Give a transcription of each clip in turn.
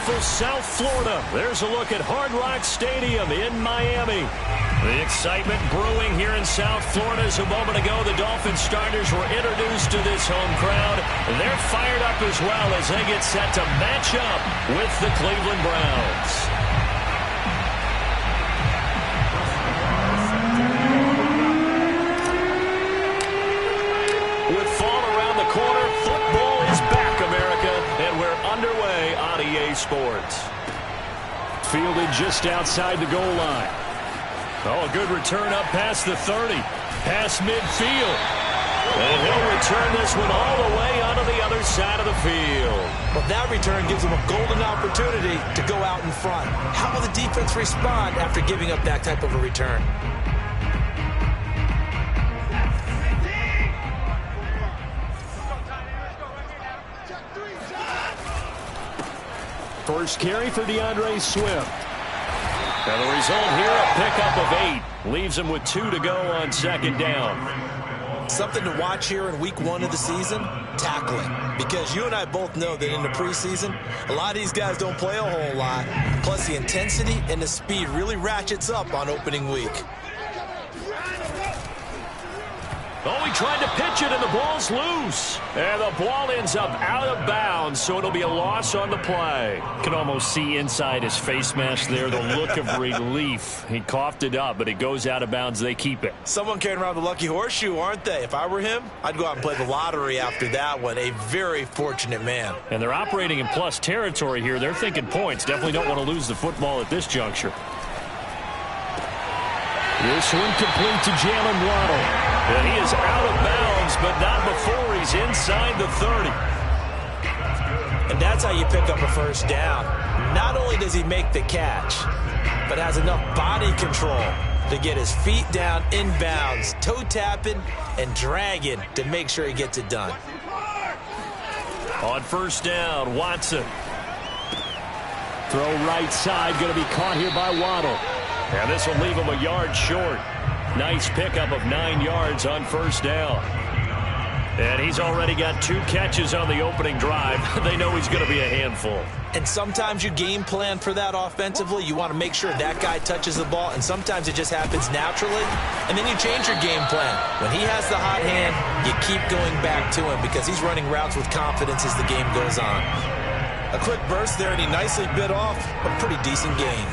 beautiful South Florida. There's a look at Hard Rock Stadium in Miami. The excitement brewing here in South Florida as a moment ago the Dolphins starters were introduced to this home crowd. They're fired up as well as they get set to match up with the Cleveland Browns. With fall around the corner, football is back, America, and we're underway on EA Sports. Fielded just outside the goal line. Oh, a good return up past the 30. Past midfield. And he'll return this one all the way onto the other side of the field. Well, that return gives him a golden opportunity to go out in front. How will the defense respond after giving up that type of a return? First carry for DeAndre Swift. And the result here, a pickup of 8. Leaves him with 2 to go on second down. Something to watch here in week 1 of the season, tackling. Because you and I both know that in the preseason, a lot of these guys don't play a whole lot. Plus the intensity and the speed really ratchets up on opening week. Oh, he tried to pitch it, and the ball's loose. And the ball ends up out of bounds, so it'll be a loss on the play. Can almost see inside his face mask there the look of relief. He coughed it up, but it goes out of bounds. They keep it. Someone carrying around the lucky horseshoe, aren't they? If I were him, I'd go out and play the lottery after that one. A very fortunate man. And they're operating in plus territory here. They're thinking points. Definitely don't want to lose the football at this juncture. This one complete to Jalen Waddle. And he is out of bounds, but not before he's inside the 30. And that's how you pick up a first down. Not only does he make the catch, but has enough body control to get his feet down inbounds, toe tapping and dragging to make sure he gets it done. On first down, Watson. Throw right side, going to be caught here by Waddle. And this will leave him a yard short. Nice pickup of 9 yards on first down. And he's already got 2 catches on the opening drive. They know he's going to be a handful. And sometimes you game plan for that offensively. You want to make sure that guy touches the ball, and sometimes it just happens naturally. And then you change your game plan. When he has the hot hand, you keep going back to him because he's running routes with confidence as the game goes on. A quick burst there, and he nicely bit off a pretty decent gain.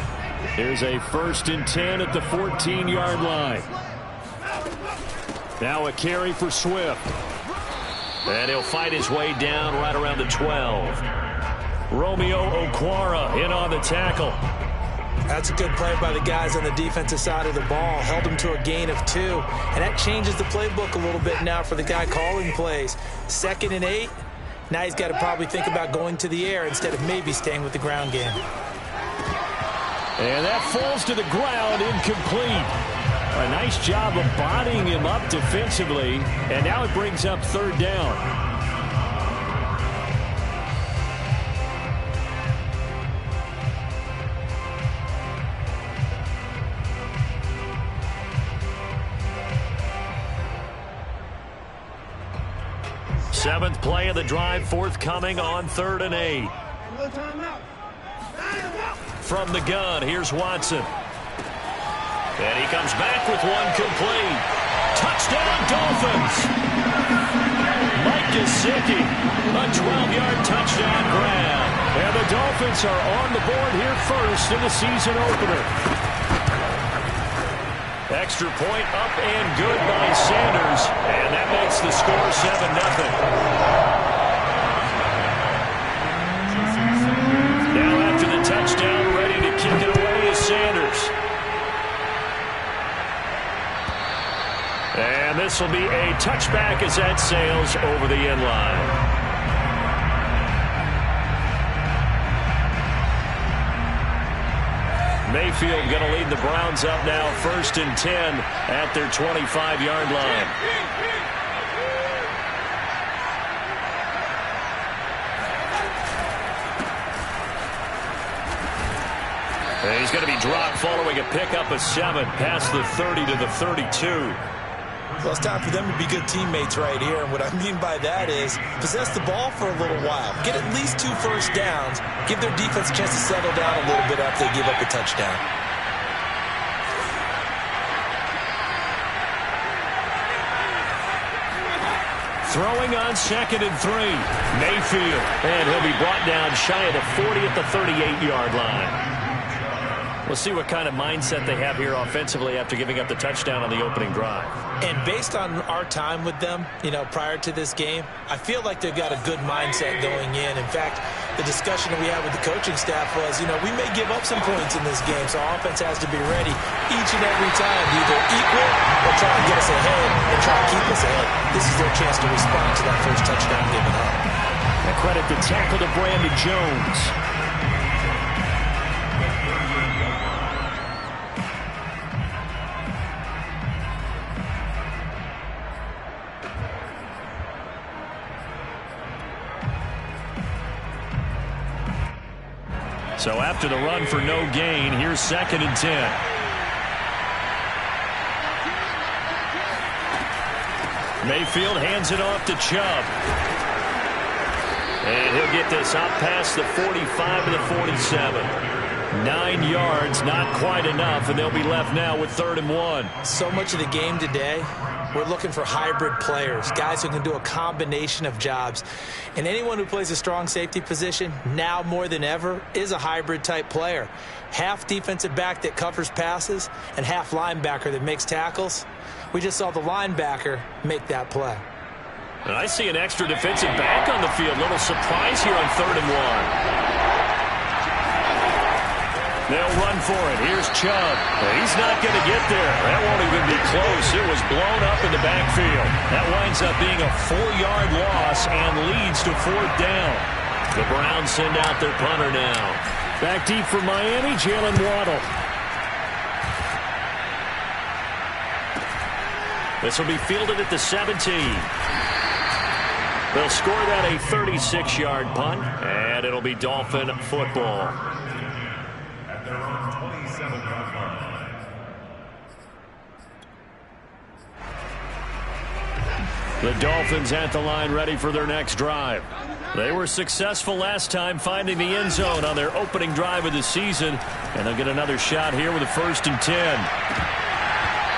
Here's a 1st and 10 at the 14-yard line. Now a carry for Swift. And he'll fight his way down right around the 12. Romeo Okwara in on the tackle. That's a good play by the guys on the defensive side of the ball. Held him to a gain of 2. And that changes the playbook a little bit now for the guy calling plays. 2nd and 8. Now he's got to probably think about going to the air instead of maybe staying with the ground game. And that falls to the ground, incomplete. A nice job of bodying him up defensively. And now it brings up 3rd down. Seventh play of the drive forthcoming on 3rd and 8. From the gun, here's Watson. And he comes back with one complete. Touchdown, Dolphins! Mike Gesicki, a 12-yard touchdown grab. And the Dolphins are on the board here first in the season opener. Extra point up and good by Sanders. And that makes the score 7-0. Now after the touchdown, ready to kick it away is Sanders. And this will be a touchback as that sails over the end line. Mayfield going to lead the Browns up now 1st and 10 at their 25-yard line. And he's going to be dropped following a pickup of 7 past the 30 to the 32. Well, it's time for them to be good teammates right here. And what I mean by that is possess the ball for a little while. Get at least 2 first downs. Give their defense a chance to settle down a little bit after they give up a touchdown. Throwing on 2nd and 3. Mayfield. And he'll be brought down shy of the 40 at the 38-yard line. We'll see what kind of mindset they have here offensively after giving up the touchdown on the opening drive. And based on our time with them, prior to this game, I feel like they've got a good mindset going in. In fact, the discussion that we had with the coaching staff was, we may give up some points in this game, so our offense has to be ready each and every time to either equal or try to get us ahead and try to keep us ahead. This is their chance to respond to that first touchdown given up. And credit the tackle to Brandon Jones. So after the run for no gain, here's 2nd and 10. Mayfield hands it off to Chubb. And he'll get this up past the 45 to the 47. 9 yards, not quite enough, and they'll be left now with 3rd and 1. So much of the game today, we're looking for hybrid players, guys who can do a combination of jobs. And anyone who plays a strong safety position, now more than ever, is a hybrid-type player. Half defensive back that covers passes and half linebacker that makes tackles. We just saw the linebacker make that play. And I see an extra defensive back on the field. Little surprise here on 3rd and 1. They'll run for it. Here's Chubb. He's not going to get there. That won't even be close. It was blown up in the backfield. That winds up being a 4-yard loss and leads to 4th down. The Browns send out their punter now. Back deep for Miami, Jalen Waddle. This will be fielded at the 17. They'll score that a 36-yard punt, and it'll be Dolphin football. The Dolphins at the line ready for their next drive. They were successful last time finding the end zone on their opening drive of the season, and they'll get another shot here with a 1st and 10.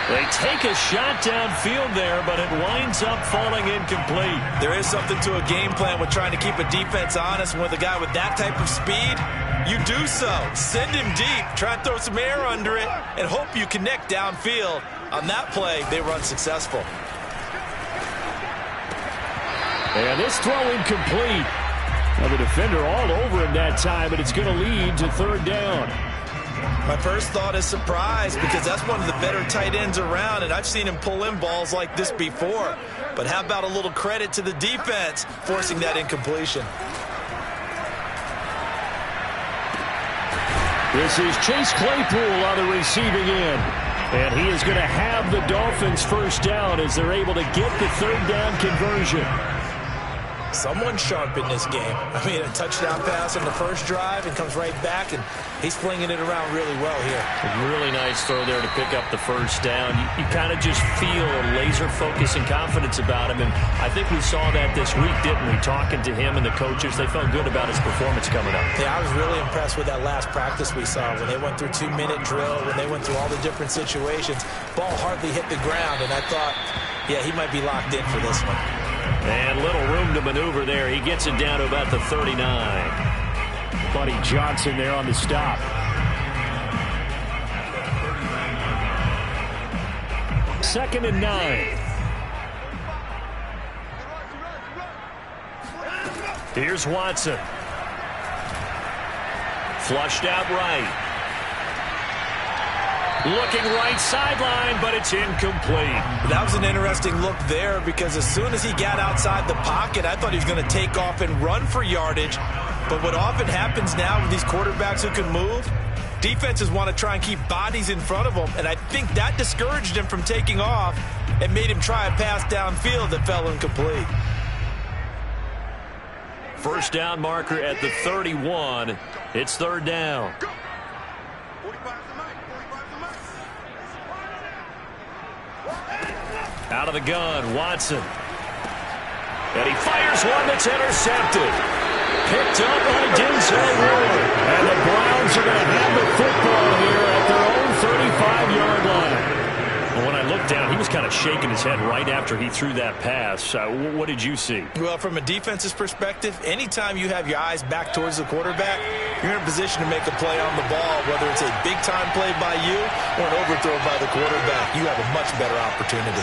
They take a shot downfield there, but it winds up falling incomplete. There is something to a game plan with trying to keep a defense honest. And with a guy with that type of speed, you do so. Send him deep, try and throw some air under it, and hope you connect downfield. On that play, they were unsuccessful. And this throw incomplete. Now the defender all over him that time, but it's going to lead to 3rd down. My first thought is surprise, because that's one of the better tight ends around, and I've seen him pull in balls like this before. But how about a little credit to the defense forcing that incompletion? This is Chase Claypool on the receiving end. And he is going to have the Dolphins' 1st down as they're able to get the 3rd down conversion. Someone sharp in this game. I mean, a touchdown pass on the first drive and comes right back, and he's flinging it around really well here. A really nice throw there to pick up the 1st down. You kind of just feel a laser focus and confidence about him, and I think we saw that this week, didn't we? Talking to him and the coaches, they felt good about his performance coming up. Yeah, I was really impressed with that last practice we saw when they went through 2-minute drill, when they went through all the different situations. Ball hardly hit the ground, and I thought, yeah, he might be locked in for this one. And little room to maneuver there. He gets it down to about the 39. Buddy Johnson there on the stop. Second and 9. Here's Watson. Flushed out right. Looking right sideline, but it's incomplete. That was an interesting look there, because as soon as he got outside the pocket, I thought he was going to take off and run for yardage. But what often happens now with these quarterbacks who can move, defenses want to try and keep bodies in front of them, and I think that discouraged him from taking off and made him try a pass downfield that fell incomplete. 1st down marker at the 31. It's 3rd down. Out of the gun, Watson. And he fires one that's intercepted. Picked up by Denzel Ward. And the Browns are going to have the football here at their own 35-yard line. Well, when I looked down, he was kind of shaking his head right after he threw that pass. What did you see? Well, from a defense's perspective, anytime you have your eyes back towards the quarterback, you're in a position to make a play on the ball, whether it's a big-time play by you or an overthrow by the quarterback. You have a much better opportunity.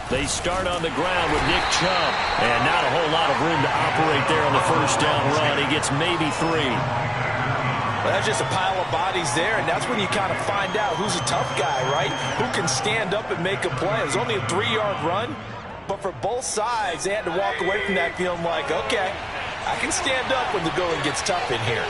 They start on the ground with Nick Chubb. And not a whole lot of room to operate there on the first down run. He gets maybe 3. Well, that's just a pile of bodies there, and that's when you kind of find out who's a tough guy, right? Who can stand up and make a play. It was only a 3-yard run, but for both sides, they had to walk away from that feeling like, okay, I can stand up when the going gets tough in here.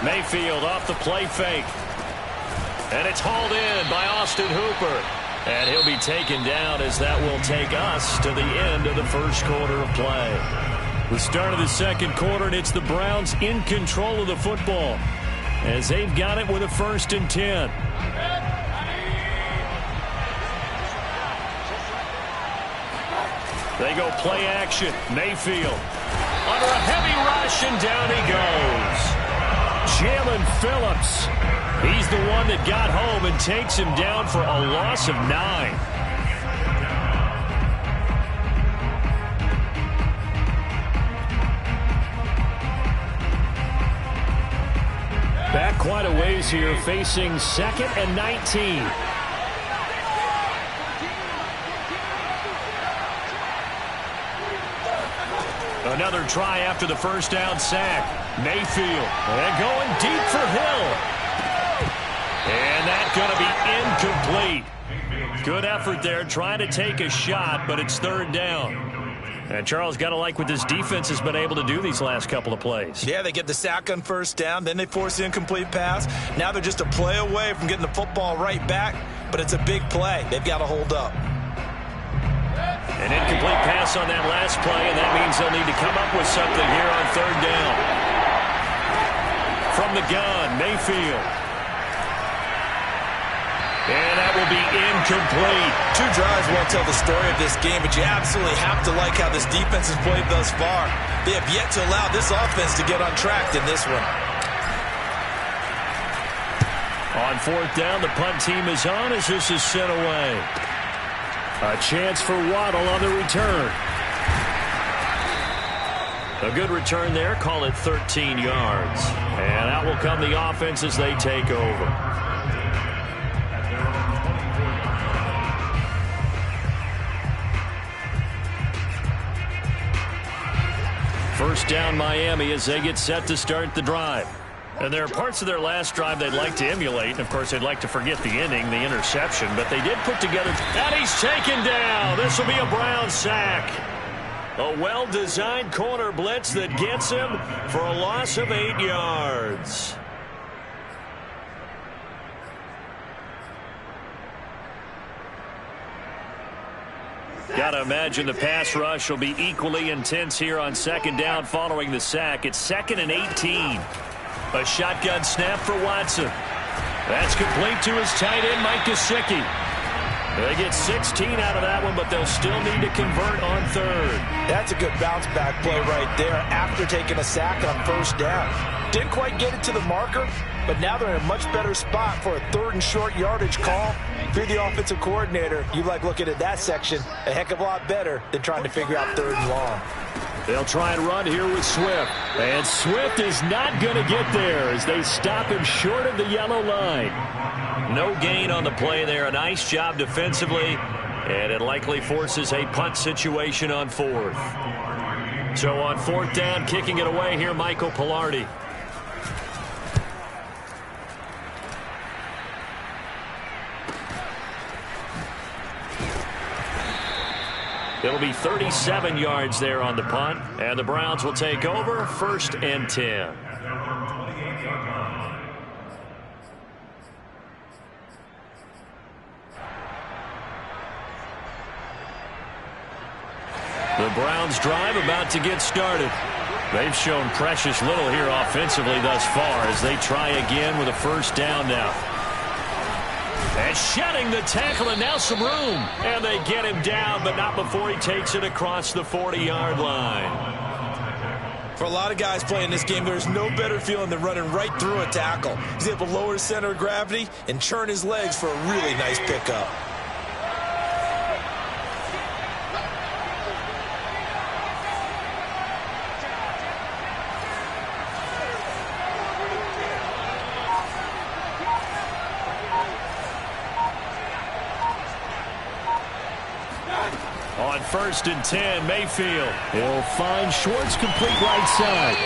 Mayfield off the play fake. And it's hauled in by Austin Hooper. And he'll be taken down as that will take us to the end of the first quarter of play. The start of the second quarter, and it's the Browns in control of the football as they've got it with a 1st and 10. They go play action. Mayfield under a heavy rush, and down he goes. Jalen Phillips. He's the one that got home and takes him down for a loss of 9. Back quite a ways here, facing 2nd and 19. Another try after the first down sack. Mayfield, and going deep for Hill. And that's going to be incomplete. Good effort there, trying to take a shot, but it's 3rd down. And Charles, got to like what this defense has been able to do these last couple of plays. Yeah, they get the sack on first down, then they force the incomplete pass. Now they're just a play away from getting the football right back, but it's a big play. They've got to hold up. An incomplete pass on that last play, and that means they'll need to come up with something here on 3rd down. From the gun, Mayfield. And that will be incomplete. 2 drives won't tell the story of this game, but you absolutely have to like how this defense has played thus far. They have yet to allow this offense to get on track in this one. On 4th down, the punt team is on as this is sent away. A chance for Waddle on the return. A good return there. Call it 13 yards. And out will come the offense as they take over. First down Miami as they get set to start the drive. And there are parts of their last drive they'd like to emulate. And, of course, they'd like to forget the inning, the interception. But they did put together. And he's taken down. This will be a Brown sack. A well-designed corner blitz that gets him for a loss of 8 yards. Got to imagine the pass rush will be equally intense here on 2nd down following the sack. It's 2nd and 18. A shotgun snap for Watson. That's complete to his tight end, Mike Gesicki. They get 16 out of that one, but they'll still need to convert on 3rd. That's a good bounce-back play right there after taking a sack on 1st down. Didn't quite get it to the marker, but now they're in a much better spot for a 3rd and short yardage call. If you're the offensive coordinator, you like looking at that section a heck of a lot better than trying to figure out 3rd and long. They'll try and run here with Swift. And Swift is not going to get there as they stop him short of the yellow line. No gain on the play there. A nice job defensively. And it likely forces a punt situation on 4th. So on 4th down, kicking it away here, Michael Pilardi. It'll be 37 yards there on the punt, and the Browns will take over 1st and 10. The Browns' drive about to get started. They've shown precious little here offensively thus far as they try again with a first down now. And shedding the tackle, and now some room. And they get him down, but not before he takes it across the 40-yard line. For a lot of guys playing this game, there's no better feeling than running right through a tackle. He's able to lower his center of gravity and churn his legs for a really nice pickup. On 1st and 10, Mayfield. He'll find Schwartz, complete right side.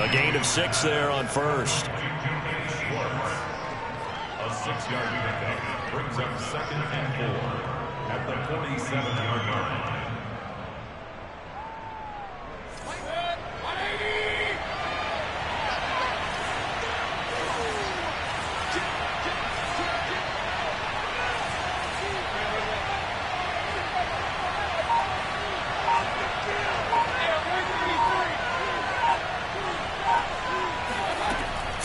A gain of 6 there on first. A 6-yard pickup brings up 2nd and 4 at the 47-yard line.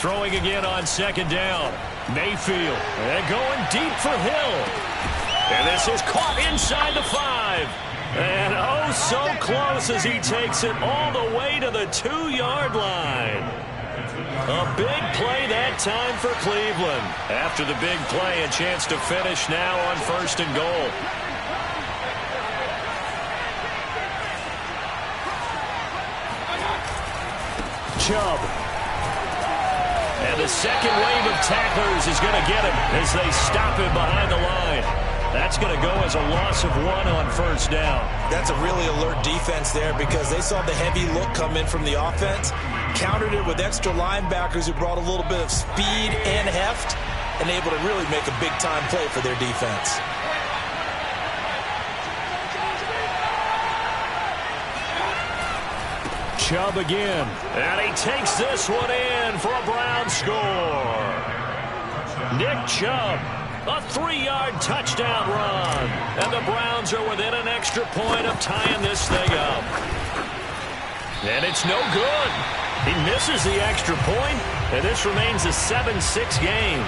Throwing again on 2nd down. Mayfield. And going deep for Hill. And this is caught inside the 5. And oh, so close as he takes it all the way to the 2-yard line. A big play that time for Cleveland. After the big play, a chance to finish now on 1st and goal. Chubb. And the second wave of tacklers is going to get him as they stop him behind the line. That's going to go as a loss of 1 on 1st down. That's a really alert defense there because they saw the heavy look come in from the offense, countered it with extra linebackers who brought a little bit of speed and heft, and able to really make a big-time play for their defense. Chubb again. And he takes this one in for a Brown score. Nick Chubb, a 3-yard touchdown run. And the Browns are within an extra point of tying this thing up. And it's no good. He misses the extra point, and this remains a 7-6 game.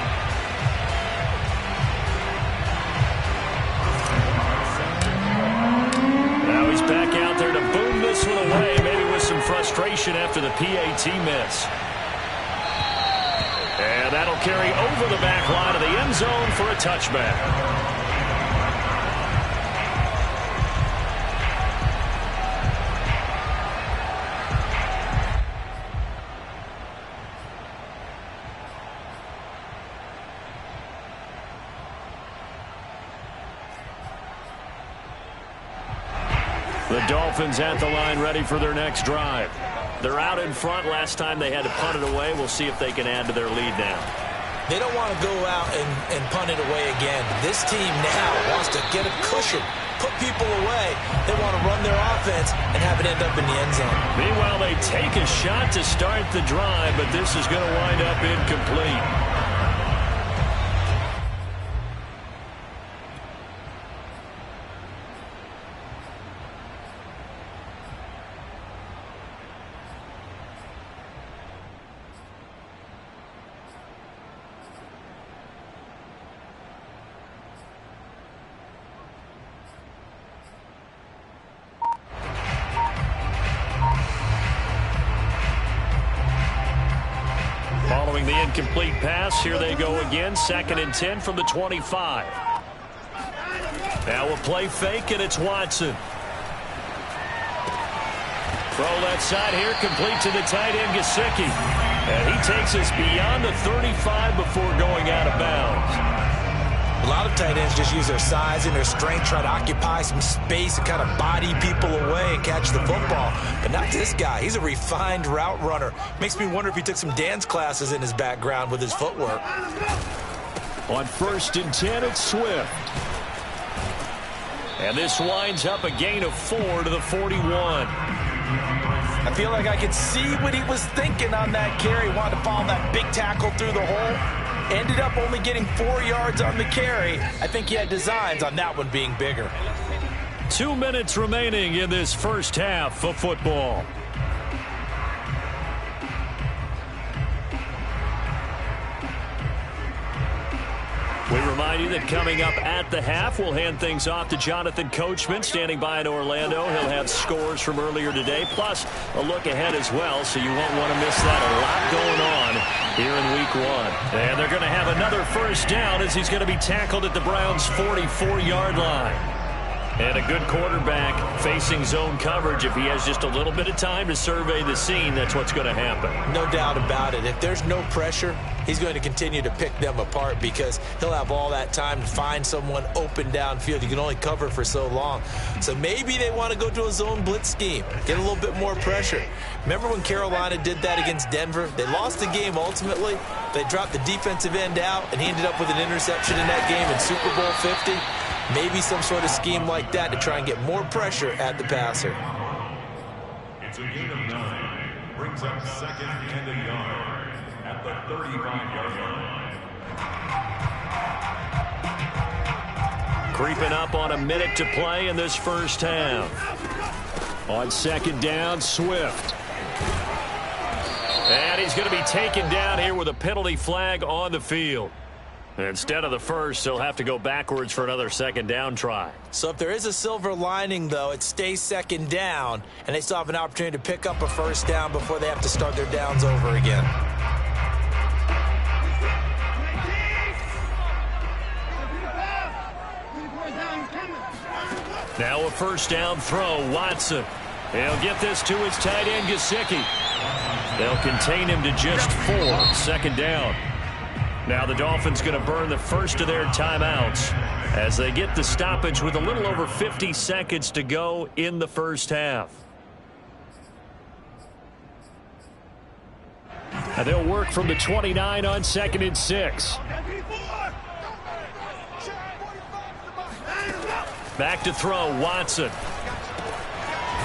Now he's back out there to boom this one away, maybe with some frustration after the PAT miss. And that'll carry over the back line of the end zone for a touchback. The Dolphins at the line ready for their next drive. They're out in front. Last time they had to punt it away. We'll see if they can add to their lead now. They don't want to go out and punt it away again. This team now wants to get a cushion, put people away. They want to run their offense and have it end up in the end zone. Meanwhile, they take a shot to start the drive, but this is going to wind up incomplete. Following the incomplete pass, here they go again. 2nd and 10 from the 25. Now a play fake, and it's Watson. Throw that side here, complete to the tight end, Gesicki. And he takes us beyond the 35 before going out of bounds. A lot of tight ends just use their size and their strength, try to occupy some space and kind of body people away and catch the football. But not this guy. He's a refined route runner. Makes me wonder if he took some dance classes in his background with his footwork. On 1st and 10, it's Swift. And this winds up a gain of 4 to the 41. I feel like I could see what he was thinking on that carry. Wanted to follow that big tackle through the hole. Ended up only getting 4 yards on the carry. I think he had designs on that one being bigger. 2 minutes remaining in this first half of football. We remind you that coming up at the half, we'll hand things off to Jonathan Coachman, standing by in Orlando. He'll have scores from earlier today, plus a look ahead as well, so you won't want to miss that. A lot going on here in Week 1. And they're going to have another first down as he's going to be tackled at the Browns' 44-yard line. And a good quarterback facing zone coverage. If he has just a little bit of time to survey the scene, that's what's going to happen. No doubt about it. If there's no pressure, he's going to continue to pick them apart because he'll have all that time to find someone open downfield. You can only cover for so long. So maybe they want to go to a zone blitz scheme, get a little bit more pressure. Remember when Carolina did that against Denver? They lost the game ultimately. They dropped the defensive end out, and he ended up with an interception in that game in Super Bowl 50. Maybe some sort of scheme like that to try and get more pressure at the passer. It's a gain of 9. Brings up second and a yard at the 35-yard line. Creeping up on a minute to play in this first half. On second down, Swift. And he's going to be taken down here with a penalty flag on the field. Instead of the first, he'll have to go backwards for another second down try. So if there is a silver lining, though, it stays second down, and they still have an opportunity to pick up a first down before they have to start their downs over again. Now a first down throw, Watson. He'll get this to his tight end, Gesicki. They'll contain him to just 4, second down. Now the Dolphins going to burn the first of their timeouts as they get the stoppage with a little over 50 seconds to go in the first half. And they'll work from the 29 on second and 6. Back to throw, Watson.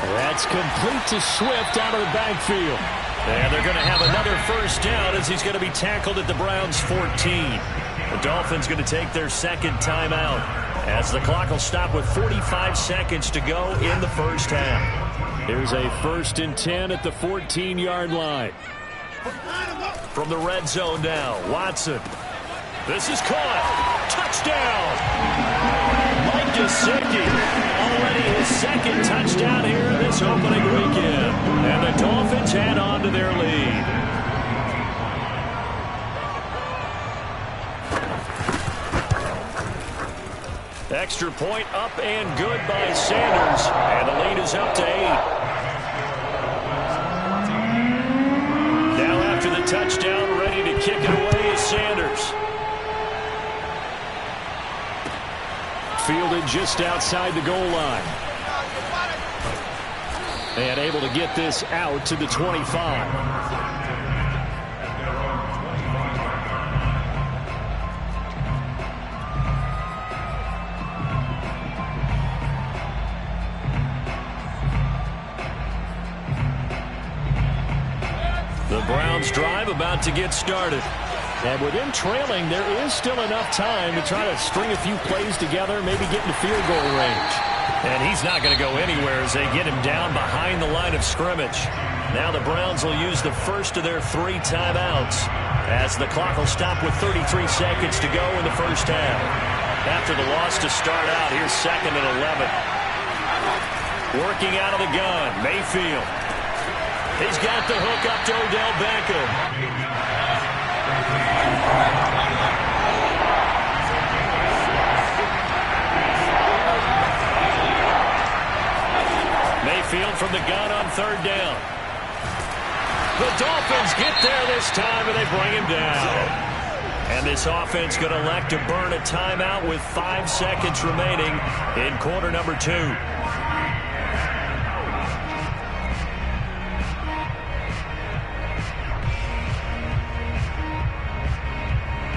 That's complete to Swift out of the backfield. And they're going to have another first down as he's going to be tackled at the Browns' 14. The Dolphins going to take their second timeout as the clock will stop with 45 seconds to go in the first half. Here's a 1st and 10 at the 14-yard line. From the red zone now, Watson. This is caught. Touchdown! Mike Gesicki, already his second touchdown here in this opening weekend. And the Dolphins add on to their lead. Extra point up and good by Sanders. And the lead is up to 8. Now after the touchdown, ready to kick it away is Sanders. Fielded just outside the goal line. And able to get this out to the 25. The Browns drive about to get started. And with him trailing, there is still enough time to try to string a few plays together, maybe get into field goal range. And he's not going to go anywhere as they get him down behind the line of scrimmage. Now the Browns will use the first of their 3 timeouts as the clock will stop with 33 seconds to go in the first half. After the loss to start out, here's 2nd and 11. Working out of the gun, Mayfield. He's got the hook up to Odell Beckham. Mayfield from the gun on 3rd down. The Dolphins get there this time, and they bring him down. And this offense going to elect to burn a timeout with 5 seconds remaining in quarter number 2.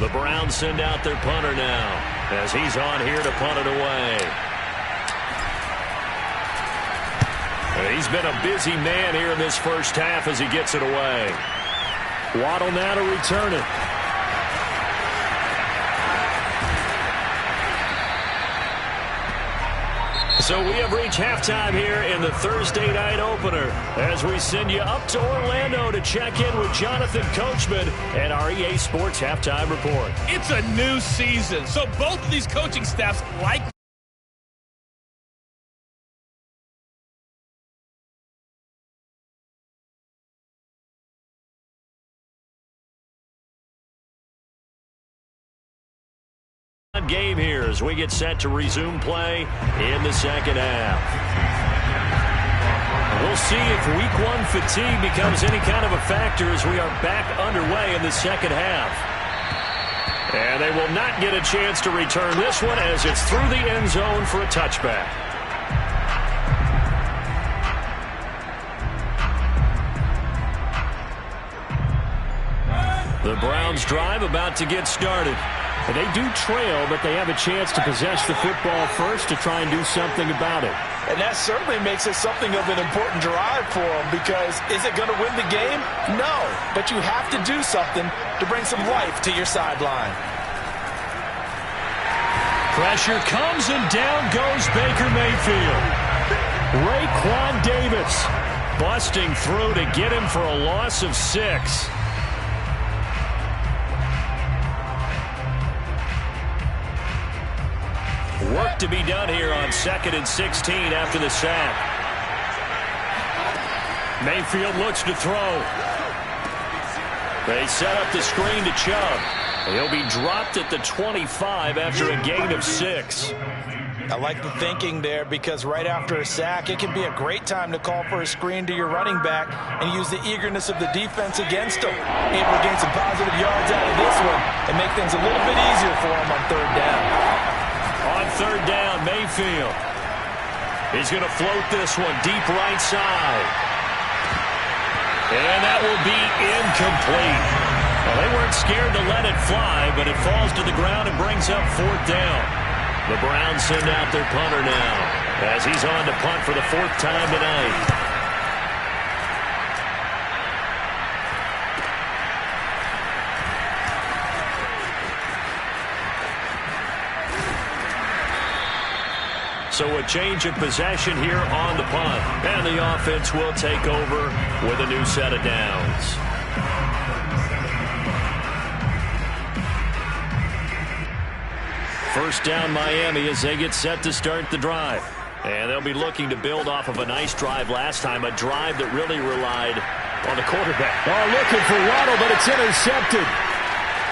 The Browns send out their punter now as he's on here to punt it away. He's been a busy man here in this first half as he gets it away. Waddle now to return it. So we have reached halftime here in the Thursday night opener as we send you up to Orlando to check in with Jonathan Coachman and our EA Sports Halftime Report. It's a new season, so both of these coaching staffs like game here as we get set to resume play in the second half. We'll see if week one fatigue becomes any kind of a factor as we are back underway in the second half. And they will not get a chance to return this one as it's through the end zone for a touchback. The Browns drive about to get started. And they do trail, but they have a chance to possess the football first to try and do something about it. And that certainly makes it something of an important drive for them, because is it going to win the game? No, but you have to do something to bring some life to your sideline. Pressure comes, and down goes Baker Mayfield. Raekwon Davis busting through to get him for a loss of 6. Work to be done here on 2nd and 16 after the sack. Mayfield looks to throw. They set up the screen to Chubb. He'll be dropped at the 25 after a gain of 6. I like the thinking there, because right after a sack, it can be a great time to call for a screen to your running back and use the eagerness of the defense against him. Able to gain some positive yards out of this one and make things a little bit easier for him on 3rd down. On 3rd down, Mayfield. He's going to float this one deep right side. And that will be incomplete. Well, they weren't scared to let it fly, but it falls to the ground and brings up 4th down. The Browns send out their punter now as he's on to punt for the 4th time tonight. So a change of possession here on the punt. And the offense will take over with a new set of downs. First down Miami as they get set to start the drive. And they'll be looking to build off of a nice drive last time, a drive that really relied on the quarterback. Oh, looking for Waddle, but it's intercepted.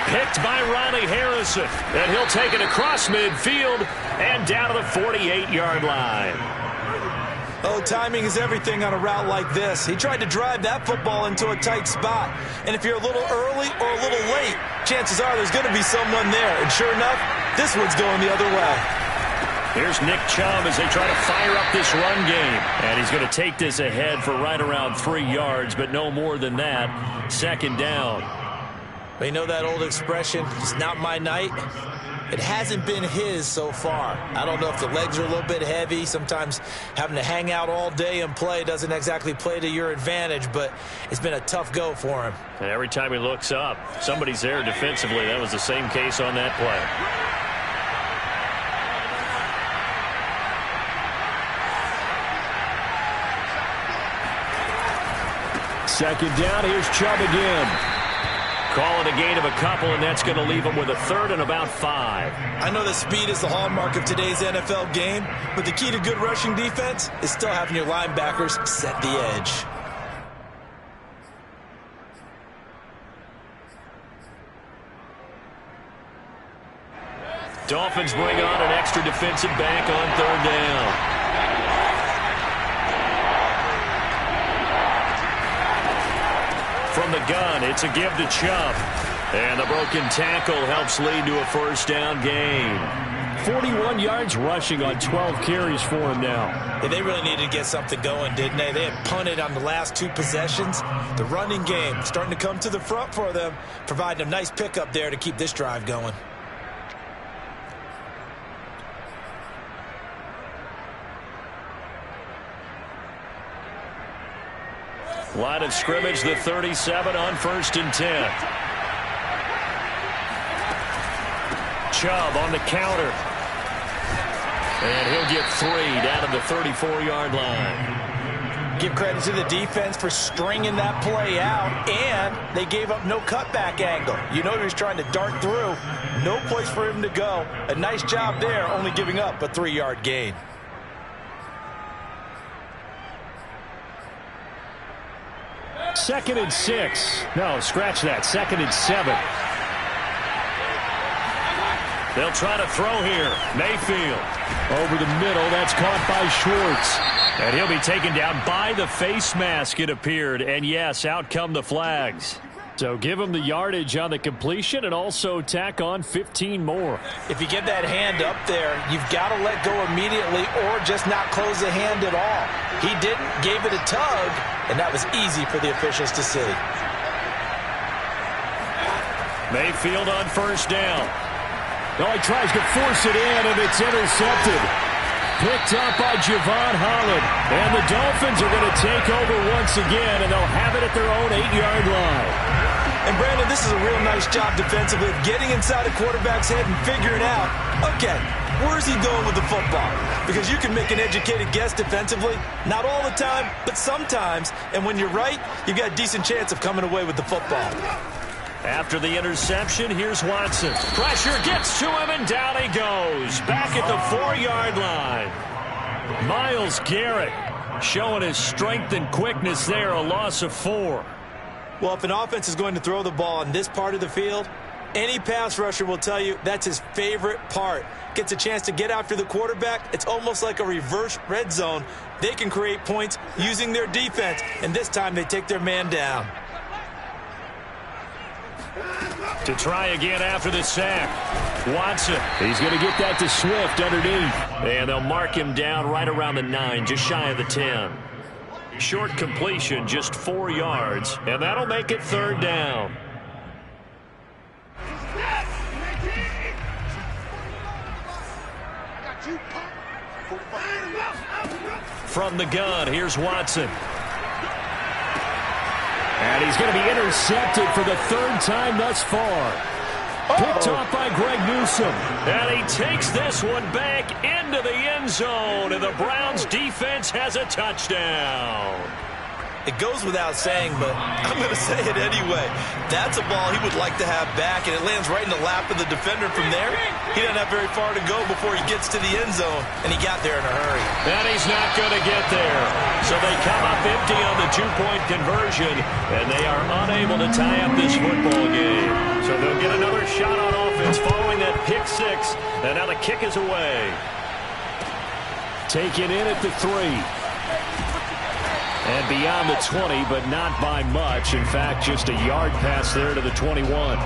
Picked by Ronnie Harrison. And he'll take it across midfield and down to the 48-yard line. Oh, timing is everything on a route like this. He tried to drive that football into a tight spot. And if you're a little early or a little late, chances are there's going to be someone there. And sure enough, this one's going the other way. Here's Nick Chubb as they try to fire up this run game. And he's going to take this ahead for right around 3 yards, but no more than that. 2nd down. But you know that old expression, it's not my night? It hasn't been his so far. I don't know if the legs are a little bit heavy. Sometimes having to hang out all day and play doesn't exactly play to your advantage, but it's been a tough go for him. And every time he looks up, somebody's there defensively. That was the same case on that play. Second down, here's Chubb again. Call it a gain of a couple, and that's going to leave them with a 3rd and about 5. I know that speed is the hallmark of today's NFL game, but the key to good rushing defense is still having your linebackers set the edge. Dolphins bring on an extra defensive back on 3rd down. From the gun, it's a give to Chubb. And the broken tackle helps lead to a 1st down gain. 41 yards rushing on 12 carries for him now. Yeah, they really needed to get something going, didn't they? They had punted on the last 2 possessions. The running game starting to come to the front for them, providing a nice pickup there to keep this drive going. Line of scrimmage, the 37 on 1st and 10. Chubb on the counter. And he'll get 3 down to the 34-yard line. Give credit to the defense for stringing that play out, and they gave up no cutback angle. You know he was trying to dart through. No place for him to go. A nice job there, only giving up a 3-yard gain. Second and 6. No, scratch that. Second and 7. They'll try to throw here. Mayfield. Over the middle. That's caught by Schwartz. And he'll be taken down by the face mask, it appeared. And, yes, out come the flags. So give him the yardage on the completion and also tack on 15 more. If you get that hand up there, you've got to let go immediately or just not close the hand at all. He didn't, gave it a tug, and that was easy for the officials to see. Mayfield on first down. Well, he tries to force it in, and it's intercepted. Picked up by Javon Holland. And the Dolphins are going to take over once again, and they'll have it at their own 8-yard line. And, Brandon, this is a real nice job defensively of getting inside a quarterback's head and figuring out, okay, where's he going with the football? Because you can make an educated guess defensively, not all the time, but sometimes. And when you're right, you've got a decent chance of coming away with the football. After the interception, here's Watson. Pressure gets to him, and down he goes. Back at the 4-yard line. Myles Garrett showing his strength and quickness there, a loss of 4. Well, if an offense is going to throw the ball in this part of the field, any pass rusher will tell you that's his favorite part. Gets a chance to get after the quarterback. It's almost like a reverse red zone. They can create points using their defense, and this time they take their man down. To try again after the sack. Watson. He's going to get that to Swift underneath. And they'll mark him down right around the 9, just shy of the 10. Short completion, just 4 yards. And that'll make it 3rd down. From the gun, here's Watson. And he's going to be intercepted for the 3rd time thus far. Picked off by Greg Newsome. And he takes this one back into the end zone. And the Browns defense has a touchdown. It goes without saying, but I'm going to say it anyway. That's a ball he would like to have back, and it lands right in the lap of the defender from there. He doesn't have very far to go before he gets to the end zone, and he got there in a hurry. And he's not going to get there. So they come up empty on the 2-point conversion, and they are unable to tie up this football game. So they'll get another shot on offense following that pick 6, and now the kick is away. Taken in at the 3. And beyond the 20, but not by much. In fact, just a yard pass there to the 21.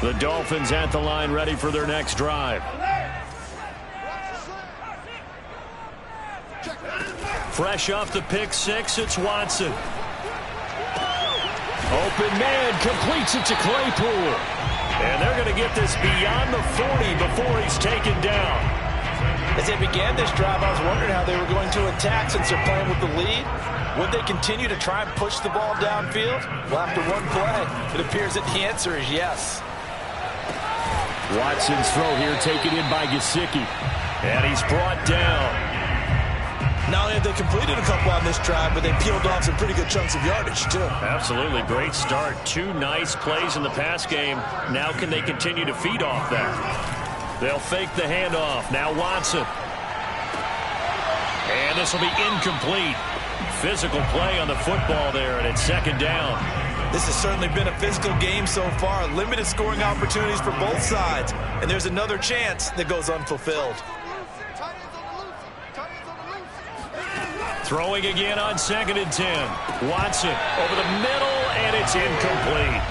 The Dolphins at the line ready for their next drive. Fresh off the pick 6, it's Watson. Open man, completes it to Claypool. And they're going to get this beyond the 40 before he's taken down. As they began this drive, I was wondering how they were going to attack since they're playing with the lead. Would they continue to try and push the ball downfield? Well, after one play, it appears that the answer is yes. Watson's throw here taken in by Gesicki. And he's brought down. Not only have they completed a couple on this drive, but they peeled off some pretty good chunks of yardage, too. Absolutely. Great start. 2 nice plays in the pass game. Now can they continue to feed off that? They'll fake the handoff. Now Watson. And this will be incomplete. Physical play on the football there, and it's 2nd down. This has certainly been a physical game so far. Limited scoring opportunities for both sides. And there's another chance that goes unfulfilled. Throwing again on 2nd and 10. Watson over the middle, and it's incomplete.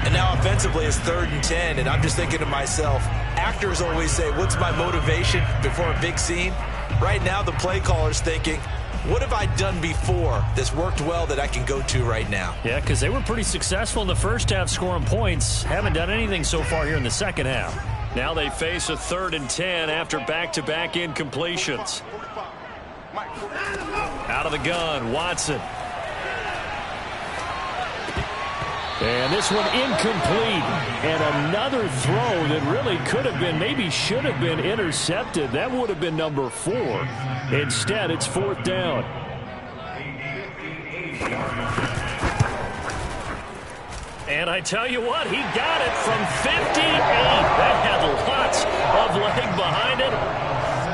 And now offensively it's 3rd and 10, and I'm just thinking to myself, actors always say, what's my motivation before a big scene? Right now the play caller's thinking, what have I done before that's worked well that I can go to right now? Yeah, because they were pretty successful in the first half scoring points. Haven't done anything so far here in the second half. Now they face a 3rd and 10 after back-to-back incompletions. Out of the gun, Watson. And this one incomplete. And another throw that really could have been, maybe should have been intercepted. That would have been number 4. Instead, it's 4th down. And I tell you what, he got it from 58. That had lots of leg behind it.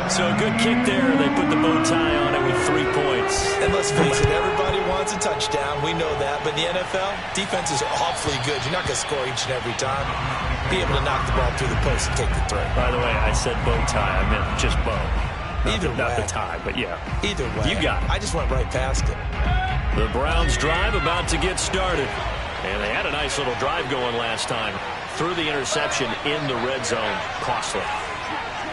So a good kick there. They put the bow tie on it with 3 points. And let's face it, everybody wants a touchdown. We know that. But in the NFL, defense is awfully good. You're not going to score each and every time. Be able to knock the ball through the post and take the throw. By the way, I said bow tie. I meant just bow. Not the tie, but yeah. Either way. You got it. I just went right past it. The Browns drive about to get started. And they had a nice little drive going last time. Threw the interception in the red zone. Costly.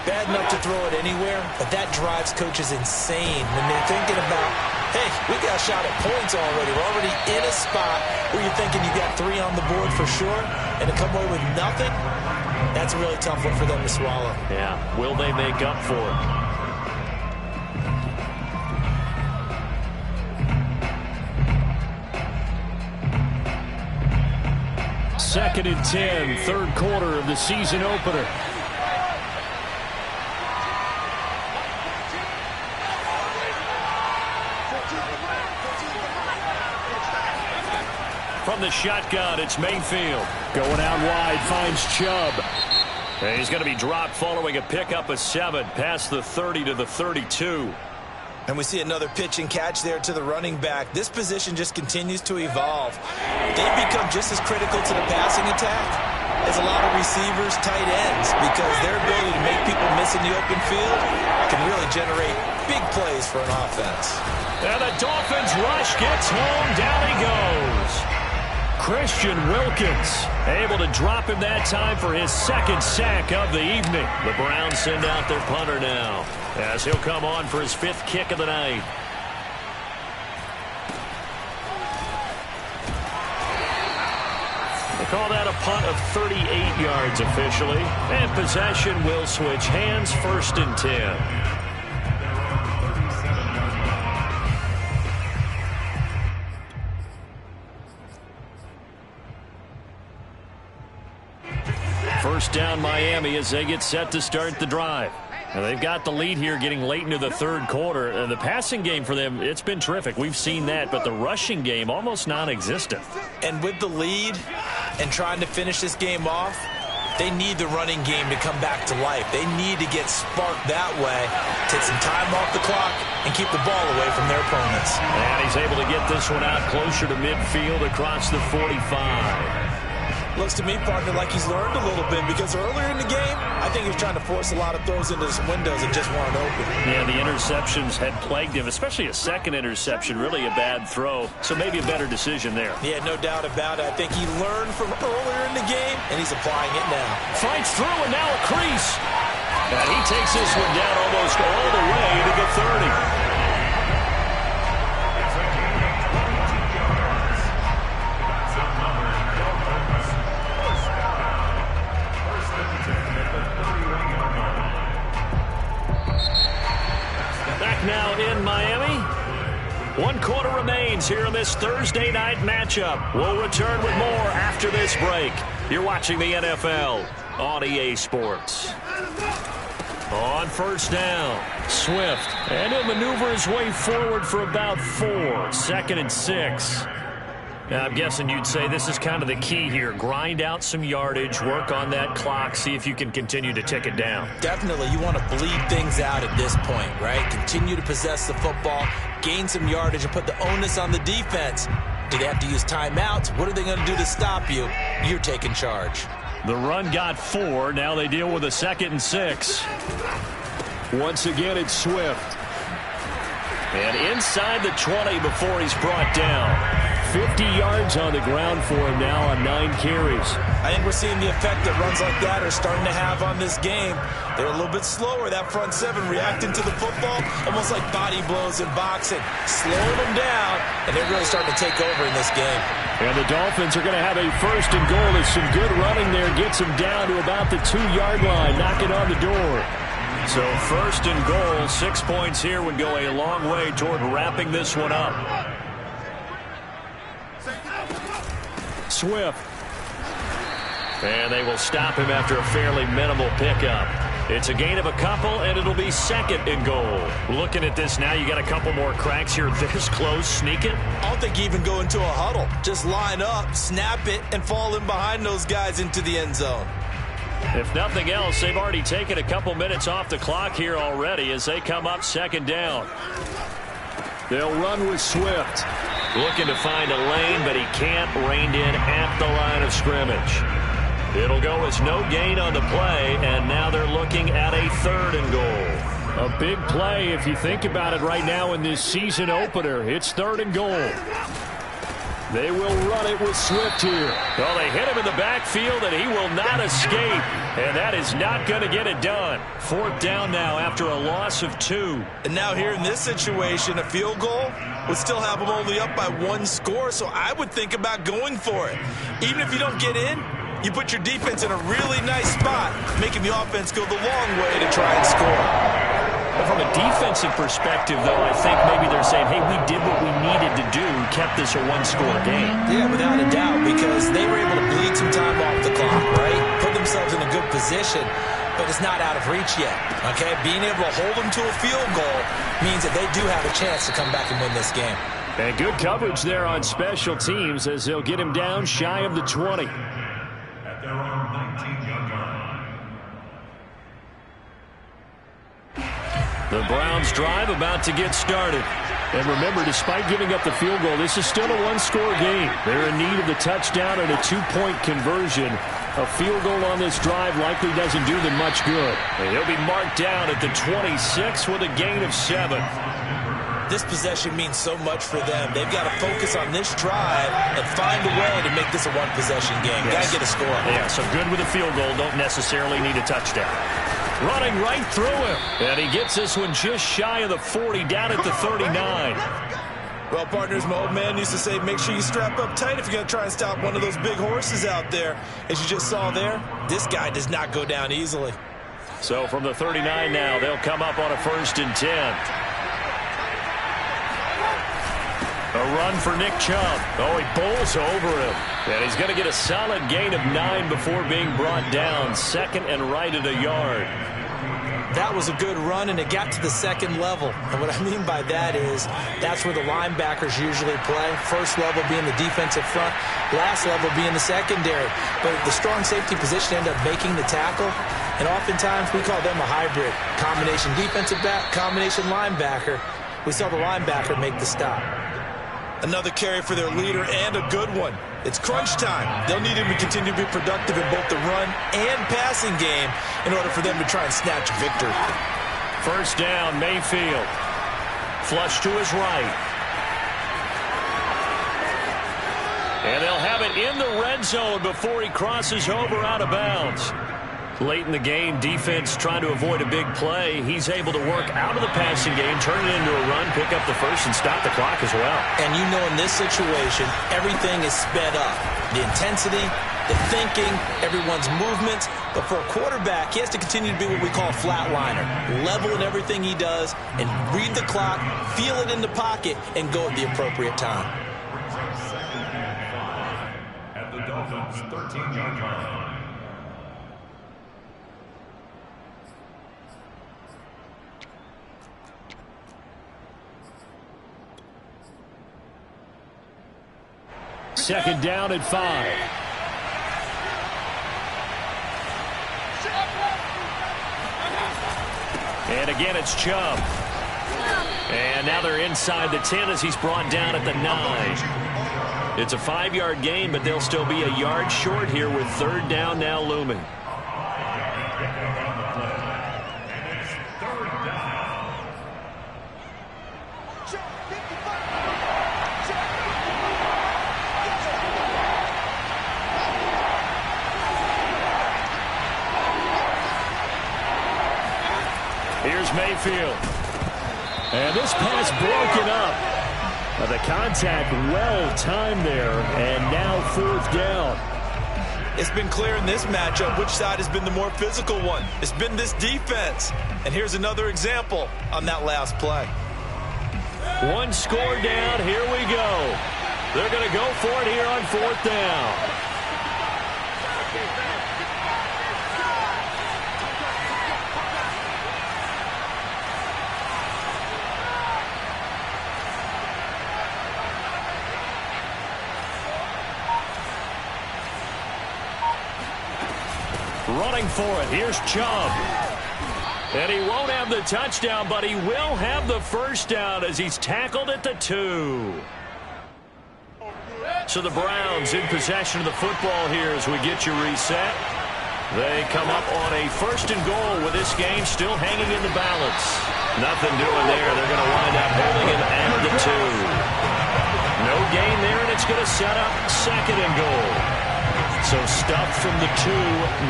Bad enough to throw it anywhere, but that drives coaches insane when they're thinking about, hey, we got a shot at points already. We're already in a spot where you're thinking you got 3 on the board for sure, and to come away with nothing, that's a really tough one for them to swallow. Yeah, will they make up for it? Second and 10, third quarter of the season opener. From the shotgun, it's Mayfield. Going out wide, finds Chubb. And he's going to be dropped following a pickup of 7 past the 30 to the 32. And we see another pitch and catch there to the running back. This position just continues to evolve. They become just as critical to the passing attack as a lot of receivers, tight ends, because their ability to make people miss in the open field can really generate big plays for an offense. And the Dolphins rush gets home. Down he goes. Christian Wilkins able to drop him that time for his 2nd sack of the evening. The Browns send out their punter now as he'll come on for his 5th kick of the night. They call that a punt of 38 yards officially. And possession will switch hands, 1st and 10. First down Miami as they get set to start the drive. And they've got the lead here getting late into the 3rd quarter. The passing game for them, it's been terrific. We've seen that, but the rushing game almost non-existent. And with the lead and trying to finish this game off, they need the running game to come back to life. They need to get sparked that way, take some time off the clock, and keep the ball away from their opponents. And he's able to get this one out closer to midfield across the 45. Looks to me, partner, like he's learned a little bit, because earlier in the game, I think he was trying to force a lot of throws into some windows and just weren't open. Yeah, the interceptions had plagued him, especially a 2nd interception, really a bad throw. So maybe a better decision there. Yeah, no doubt about it. I think he learned from earlier in the game, and he's applying it now. Fights through, and now a crease. And he takes this one down almost all the way to the 30. Now in Miami. 1 quarter remains here in this Thursday night matchup. We'll return with more after this break. You're watching the NFL on EA Sports. On 1st down, Swift. And he'll maneuver his way forward for about 4. 2nd and 6. Now, I'm guessing you'd say this is kind of the key here. Grind out some yardage, work on that clock, see if you can continue to tick it down. Definitely. You want to bleed things out at this point, right? Continue to possess the football, gain some yardage, and put the onus on the defense. Do they have to use timeouts? What are they going to do to stop you? You're taking charge. The run got 4. Now they deal with a 2nd and 6. Once again, it's Swift. And inside the 20 before he's brought down. 50 yards on the ground for him now on 9 carries. I think we're seeing the effect that runs like that are starting to have on this game. They're a little bit slower, that front 7 reacting to the football, almost like body blows in boxing, slowing them down, and they're really starting to take over in this game. And the Dolphins are going to have a 1st and goal. There's some good running there, gets them down to about the 2-yard line, knocking on the door. So 1st and goal, 6 points here would go a long way toward wrapping this one up. Swift. And they will stop him after a fairly minimal pickup. It's a gain of a couple, and it'll be 2nd and goal. Looking at this now, you got a couple more cracks here this close. Sneak it? I don't think you even go into a huddle. Just line up, snap it, and fall in behind those guys into the end zone. If nothing else, they've already taken a couple minutes off the clock here already as they come up 2nd down. They'll run with Swift. Looking to find a lane, but he can't. Reined in at the line of scrimmage. It'll go as no gain on the play, and now they're looking at a 3rd and goal. A big play if you think about it right now in this season opener. It's 3rd and goal. They will run it with Swift here. Well, they hit him in the backfield, and he will not escape. And that is not going to get it done. 4th down now after a loss of 2. And now here in this situation, a field goal would still have them only up by 1 score, so I would think about going for it. Even if you don't get in, you put your defense in a really nice spot, making the offense go the long way to try and score. But from a defensive perspective, though, I think maybe they're saying, hey, we did what we needed to do, kept this a 1-score game. Yeah, without a doubt, because they were able to bleed some time off the clock, right? Put themselves in a good position, but it's not out of reach yet, okay? Being able to hold them to a field goal means that they do have a chance to come back and win this game. And good coverage there on special teams as they'll get him down shy of the 20. At their own 19-yard line. The Browns drive about to get started. And remember, despite giving up the field goal, this is still a 1-score game. They're in need of the touchdown and a 2-point conversion. A field goal on this drive likely doesn't do them much good. And he'll be marked down at the 26 with a gain of 7. This possession means so much for them. They've got to focus on this drive and find a way to make this a one-possession game. Yes. Got to get a score. Yeah, so good with a field goal. Don't necessarily need a touchdown. Running right through him. And he gets this one just shy of the 40, down at the 39. Well, partners, my old man used to say, make sure you strap up tight if you're going to try and stop one of those big horses out there. As you just saw there, this guy does not go down easily. So from the 39 now, they'll come up on a 1st and 10. A run for Nick Chubb. Oh, he bowls over him. And he's going to get a solid gain of 9 before being brought down. 2nd and right at a yard. That was a good run, and it got to the 2nd level. And what I mean by that is that's where the linebackers usually play. First level being the defensive front, last level being the secondary. But the strong safety position ended up making the tackle. And oftentimes we call them a hybrid. Combination defensive back, combination linebacker. We saw the linebacker make the stop. Another carry for their leader and a good one. It's crunch time. They'll need him to continue to be productive in both the run and passing game in order for them to try and snatch victory. 1st down, Mayfield. Flush to his right. And they'll have it in the red zone before he crosses over out of bounds. Late in the game, defense trying to avoid a big play. He's able to work out of the passing game, turn it into a run, pick up the 1st, and stop the clock as well. And you know in this situation, everything is sped up. The intensity, the thinking, everyone's movements. But for a quarterback, he has to continue to be what we call a flatliner. Level in everything he does and read the clock, feel it in the pocket, and go at the appropriate time. Brings up 2nd and 5 at the Dolphins' 13-yard line. Second down at 5. And again, it's Chubb. And now they're inside the 10 as he's brought down at the 9. It's a 5-yard gain, but they'll still be a yard short here with 3rd down now looming. Here's Mayfield. And this pass broken up. The contact well timed there. And now 4th down. It's been clear in this matchup which side has been the more physical one. It's been this defense. And here's another example on that last play. 1 score down. Here we go. They're going to go for it here on 4th down. Running for it. Here's Chubb. And he won't have the touchdown, but he will have the first down as he's tackled at the 2. So the Browns in possession of the football here as we get you reset. They come up on a 1st and goal with this game still hanging in the balance. Nothing doing there. They're going to wind up holding him at the 2. No gain there, and it's going to set up 2nd and goal. So stuff from the 2.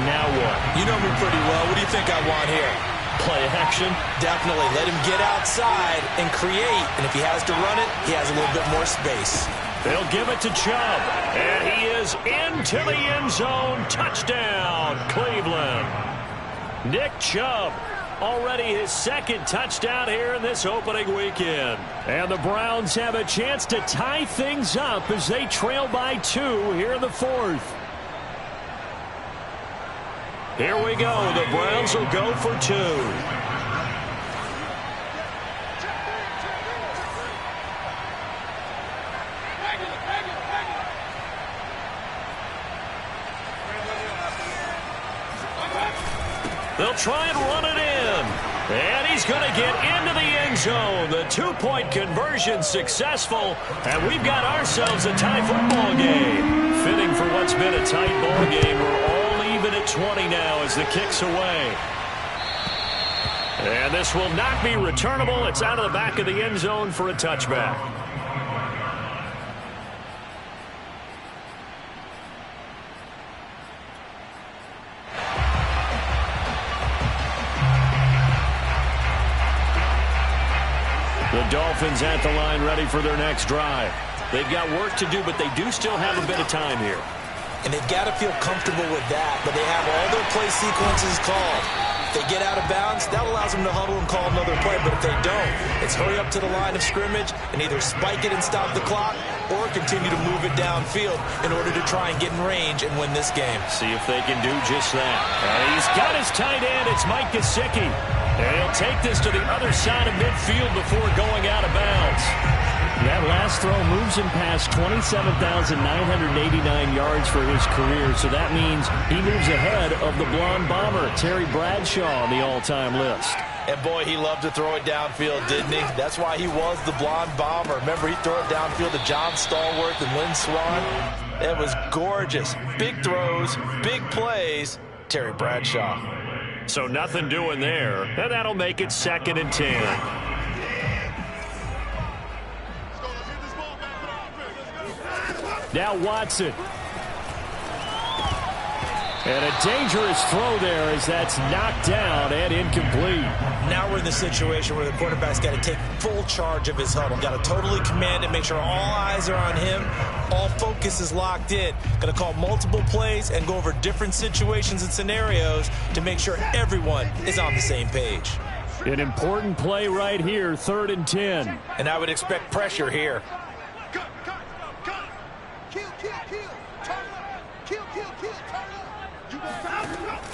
Now what? You know me pretty well. What do you think I want here? Play action? Definitely. Let him get outside and create. And if he has to run it, he has a little bit more space. They'll give it to Chubb. And he is into the end zone. Touchdown, Cleveland. Nick Chubb. Already his 2nd touchdown here in this opening weekend. And the Browns have a chance to tie things up as they trail by 2 here in the 4th. Here we go. The Browns will go for 2. They'll try and run it in. And he's going to get into the end zone. The 2-point conversion successful. And we've got ourselves a tie football game. Fitting for what's been a tight ball game. We're all even at 20 now as the kick's away. And this will not be returnable. It's out of the back of the end zone for a touchback. The Dolphins at the line ready for their next drive. They've got work to do, but they do still have a bit of time here. And they've got to feel comfortable with that, but they have all their play sequences called. If they get out of bounds, that allows them to huddle and call another play, but if they don't, it's hurry up to the line of scrimmage and either spike it and stop the clock or continue to move it downfield in order to try and get in range and win this game. See if they can do just that. And he's got his tight end. It's Mike Gesicki. And he'll take this to the other side of midfield before going out of bounds. That last throw moves him past 27,989 yards for his career, so that means he moves ahead of the blonde bomber, Terry Bradshaw, on the all-time list. And boy, he loved to throw it downfield, didn't he? That's why he was the blonde bomber. Remember, he'd throw it downfield to John Stallworth and Lynn Swann. It was gorgeous. Big throws, big plays. Terry Bradshaw. So nothing doing there, and that'll make it 2nd and 10. Now Watson. And a dangerous throw there as that's knocked down and incomplete. Now we're in the situation where the quarterback's got to take full charge of his huddle. Got to totally command it, make sure all eyes are on him. All focus is locked in. Going to call multiple plays and go over different situations and scenarios to make sure everyone is on the same page. An important play right here, 3rd and 10. And I would expect pressure here.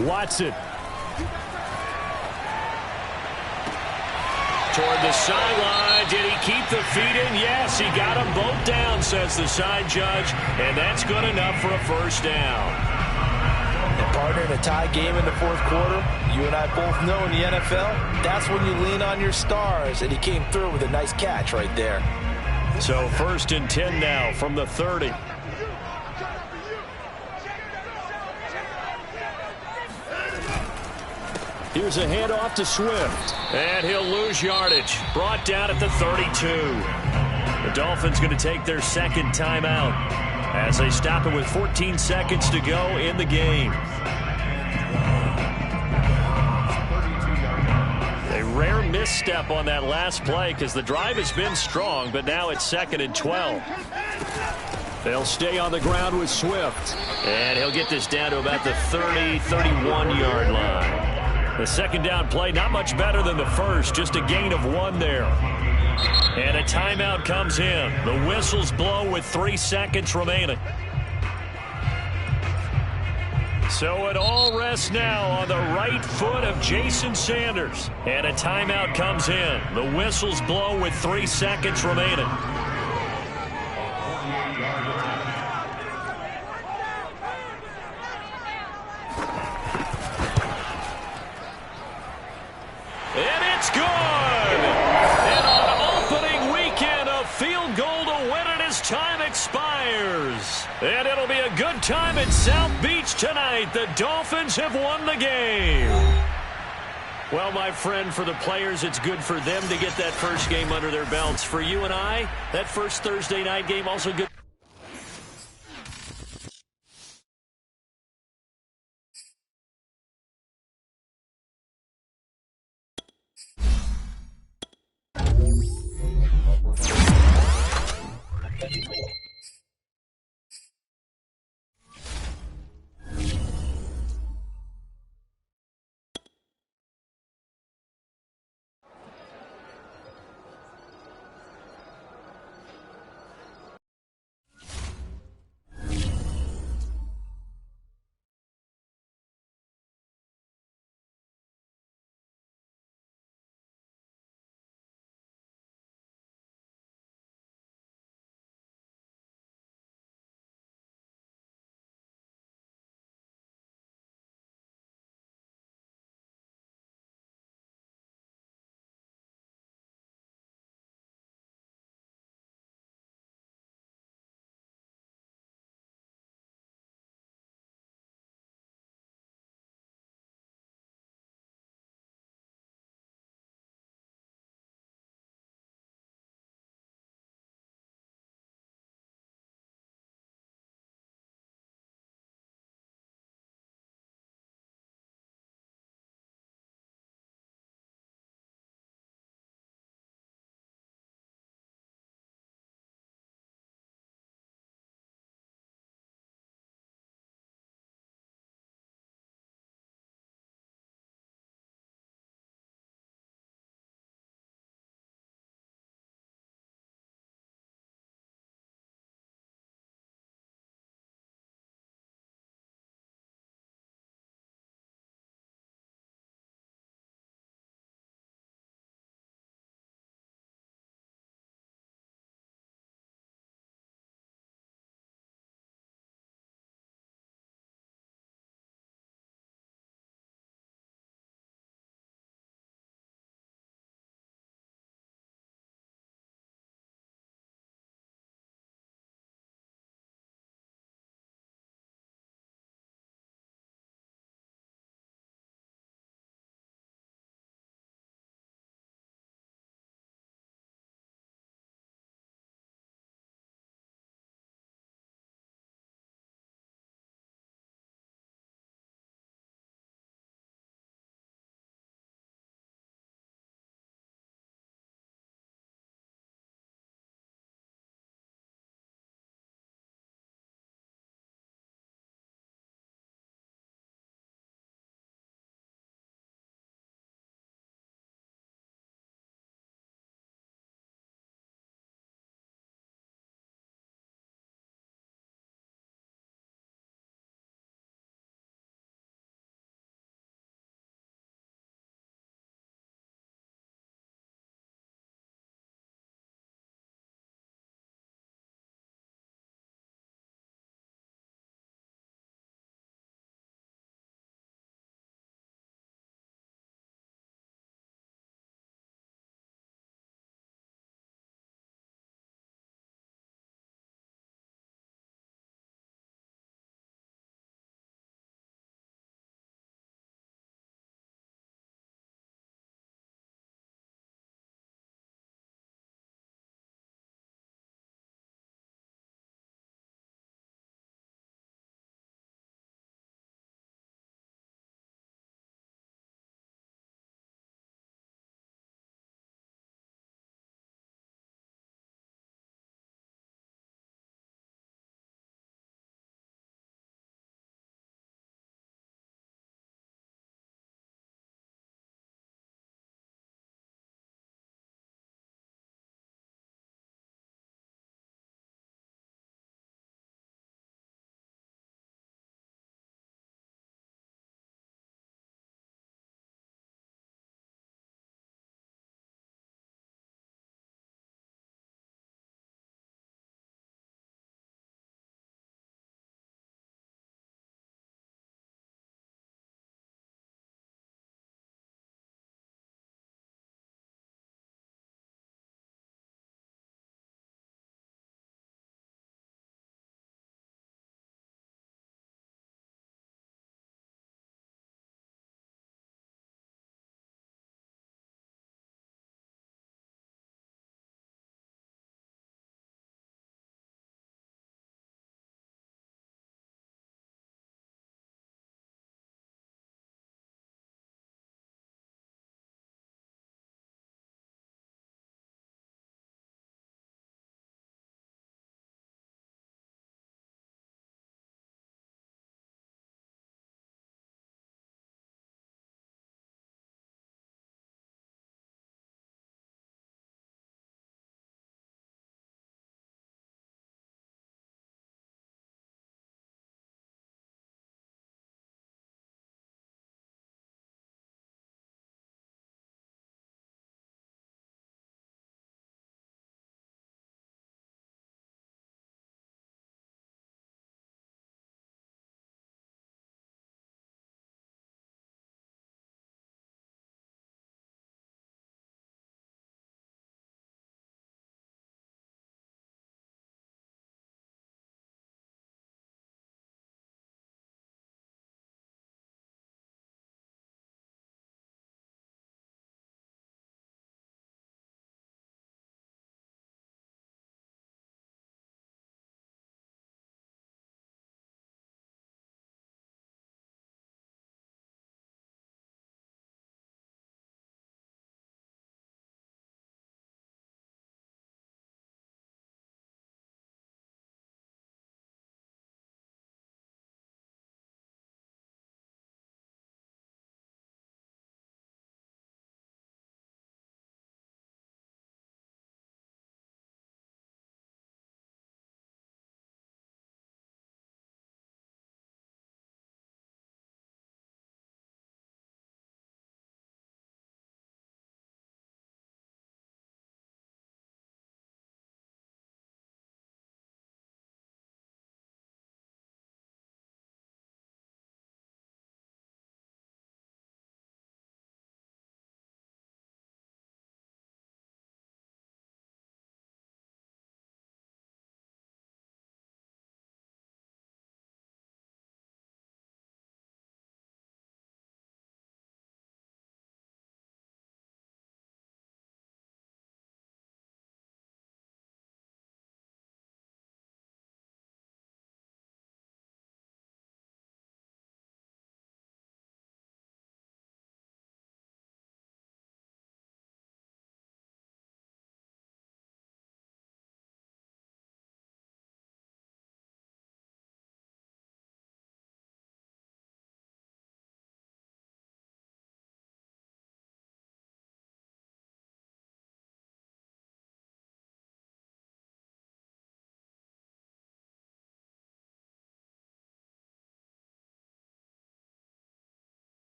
Watson. Toward the sideline. Did he keep the feet in? Yes, he got them both down, says the side judge. And that's good enough for a first down. And partner, in a tie game in the 4th quarter, you and I both know in the NFL, that's when you lean on your stars. And he came through with a nice catch right there. So 1st and 10 now from the 30. Here's a handoff to Swift. And he'll lose yardage. Brought down at the 32. The Dolphins going to take their 2nd timeout as they stop it with 14 seconds to go in the game. A rare misstep on that last play because the drive has been strong, but now it's 2nd and 12. They'll stay on the ground with Swift. And he'll get this down to about the 30, 31-yard line. The 2nd down play, not much better than the first, just a gain of 1 there. And a timeout comes in. The whistle's blown with 3 seconds remaining. So it all rests now on the right foot of Jason Sanders. And a timeout comes in. The whistle's blown with 3 seconds remaining. And it's good! And on opening weekend, a field goal to win it as time expires. And it'll be a good time at South Beach tonight. The Dolphins have won the game. Well, my friend, for the players, it's good for them to get that first game under their belts. For you and I, that first Thursday night game also good.